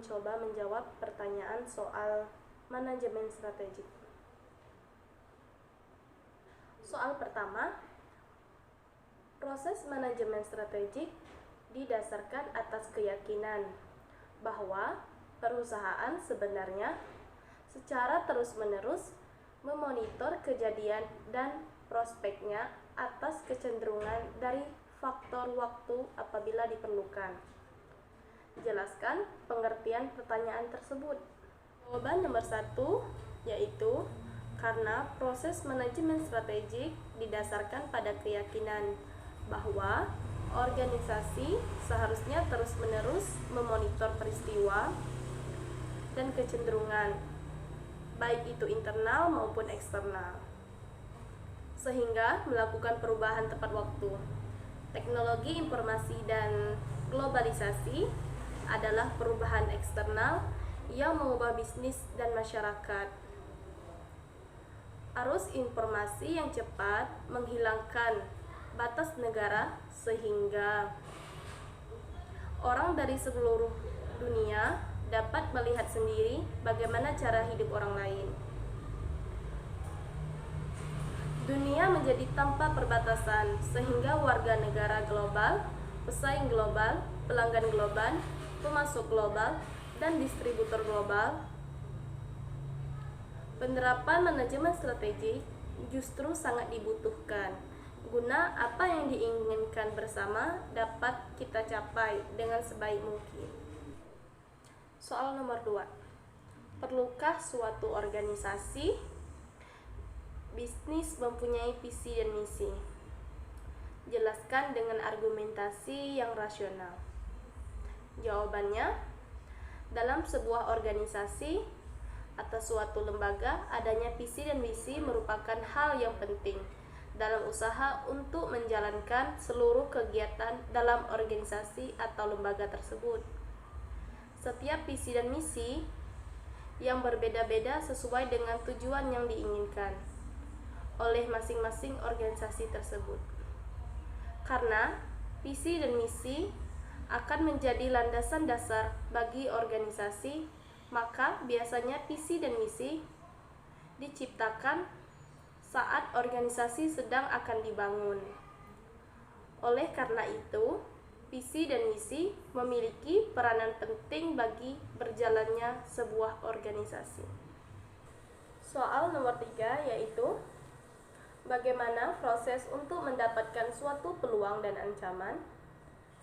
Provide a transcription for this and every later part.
mencoba menjawab pertanyaan soal manajemen strategik. Soal pertama, proses manajemen strategik didasarkan atas keyakinan bahwa perusahaan sebenarnya secara terus-menerus memonitor kejadian dan prospeknya atas kecenderungan dari faktor waktu apabila diperlukan. Jelaskan pengertian pertanyaan tersebut. Jawaban nomor 1 yaitu karena proses manajemen strategik didasarkan pada keyakinan bahwa organisasi seharusnya terus-menerus memonitor peristiwa dan kecenderungan, baik itu internal maupun eksternal, sehingga melakukan perubahan tepat waktu. Teknologi informasi dan globalisasi adalah perubahan eksternal yang mengubah bisnis dan masyarakat. Arus informasi yang cepat menghilangkan batas negara sehingga orang dari seluruh dunia dapat melihat sendiri bagaimana cara hidup orang lain. Dunia menjadi tanpa perbatasan sehingga warga negara global, pesaing global, pelanggan global, pemasok global, dan distributor global. Penerapan manajemen strategi justru sangat dibutuhkan guna apa yang diinginkan bersama dapat kita capai dengan sebaik mungkin. Soal nomor 2. Perlukah suatu organisasi bisnis mempunyai visi dan misi? Jelaskan dengan argumentasi yang rasional. Jawabannya, dalam sebuah organisasi atau suatu lembaga, adanya visi dan misi merupakan hal yang penting dalam usaha untuk menjalankan seluruh kegiatan dalam organisasi atau lembaga tersebut. Setiap visi dan misi yang berbeda-beda sesuai dengan tujuan yang diinginkan oleh masing-masing organisasi tersebut. Karena visi dan misi akan menjadi landasan dasar bagi organisasi, maka biasanya visi dan misi diciptakan saat organisasi sedang akan dibangun. Oleh karena itu, visi dan misi memiliki peranan penting bagi berjalannya sebuah organisasi. Soal nomor 3 yaitu bagaimana proses untuk mendapatkan suatu peluang dan ancaman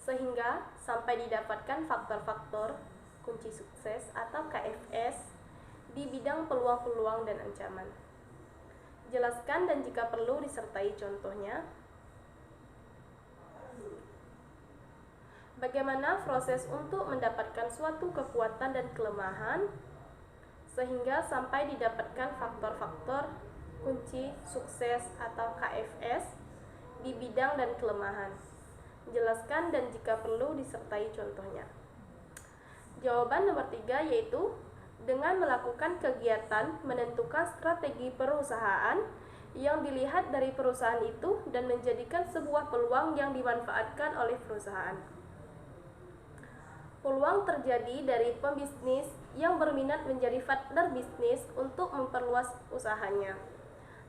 sehingga sampai didapatkan faktor-faktor kunci sukses atau KFS di bidang peluang-peluang dan ancaman. Jelaskan dan jika perlu disertai contohnya. Bagaimana proses untuk mendapatkan suatu kekuatan dan kelemahan sehingga sampai didapatkan faktor-faktor kunci sukses atau KFS di bidang dan kelemahan. Jelaskan dan jika perlu disertai contohnya. Jawaban nomor 3 yaitu dengan melakukan kegiatan menentukan strategi perusahaan yang dilihat dari perusahaan itu dan menjadikan sebuah peluang yang dimanfaatkan oleh perusahaan. Peluang terjadi dari pembisnis yang berminat menjadi partner bisnis untuk memperluas usahanya.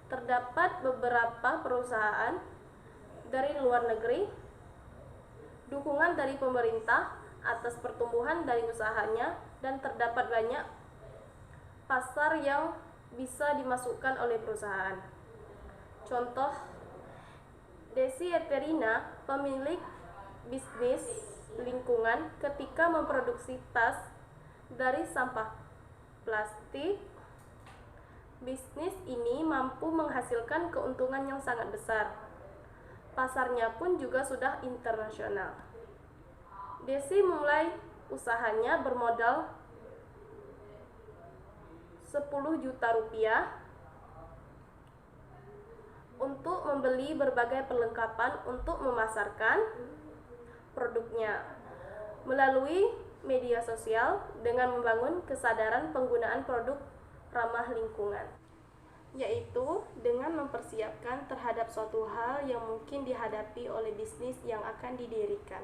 Terdapat beberapa perusahaan dari luar negeri, dukungan dari pemerintah atas pertumbuhan dari usahanya, dan terdapat banyak pasar yang bisa dimasukkan oleh perusahaan. Contoh, Desi Eterina, pemilik bisnis lingkungan, ketika memproduksi tas dari sampah plastik, bisnis ini mampu menghasilkan keuntungan yang sangat besar. Pasarnya pun juga sudah internasional. Desi mulai usahanya bermodal 10 juta rupiah untuk membeli berbagai perlengkapan untuk memasarkan produknya melalui media sosial dengan membangun kesadaran penggunaan produk ramah lingkungan, yaitu dengan mempersiapkan terhadap suatu hal yang mungkin dihadapi oleh bisnis yang akan didirikan.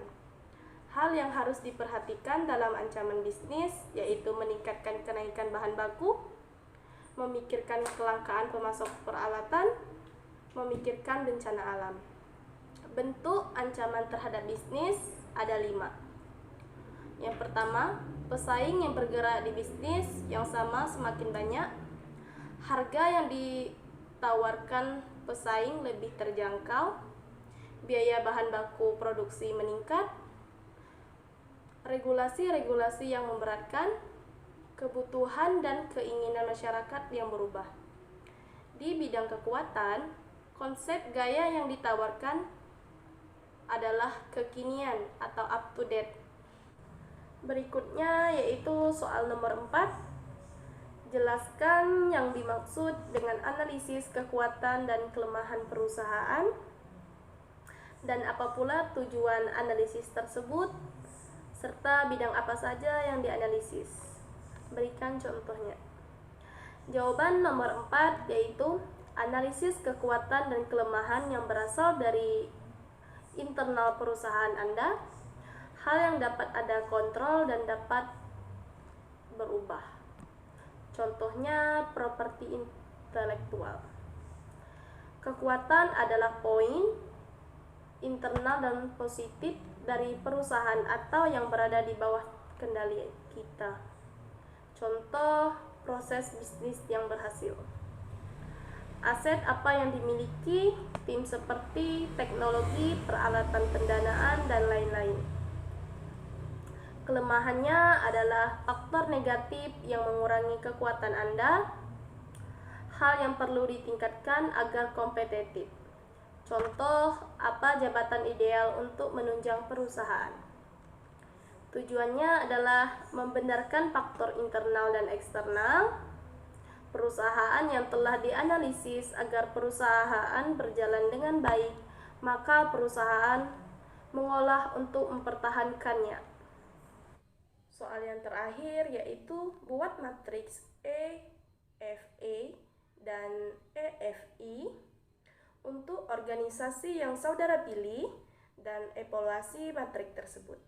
Hal yang harus diperhatikan dalam ancaman bisnis yaitu meningkatkan kenaikan bahan baku, memikirkan kelangkaan pemasok peralatan, memikirkan bencana alam. Bentuk ancaman terhadap bisnis ada 5. Yang pertama, pesaing yang bergerak di bisnis yang sama semakin banyak, harga yang ditawarkan pesaing lebih terjangkau, biaya bahan baku produksi meningkat, regulasi-regulasi yang memberatkan, kebutuhan dan keinginan masyarakat yang berubah. Di bidang kekuatan, konsep gaya yang ditawarkan adalah kekinian atau up to date. Berikutnya yaitu soal nomor 4. Jelaskan yang dimaksud dengan analisis kekuatan dan kelemahan perusahaan dan apa pula tujuan analisis tersebut, serta bidang apa saja yang dianalisis. Berikan contohnya. Jawaban nomor 4 yaitu analisis kekuatan dan kelemahan yang berasal dari internal perusahaan Anda, hal yang dapat Anda kontrol dan dapat berubah. Contohnya properti intelektual. Kekuatan adalah poin internal dan positif dari perusahaan atau yang berada di bawah kendali kita. Contoh proses bisnis yang berhasil. Aset apa yang dimiliki tim seperti teknologi, peralatan pendanaan, dan lain-lain. Kelemahannya adalah faktor negatif yang mengurangi kekuatan Anda, hal yang perlu ditingkatkan agar kompetitif. Contoh, apa jabatan ideal untuk menunjang perusahaan? Tujuannya adalah membenarkan faktor internal dan eksternal perusahaan yang telah dianalisis agar perusahaan berjalan dengan baik, maka perusahaan mengolah untuk mempertahankannya. Soal yang terakhir yaitu buat matriks EFA dan EFI untuk organisasi yang saudara pilih dan evaluasi matrik tersebut.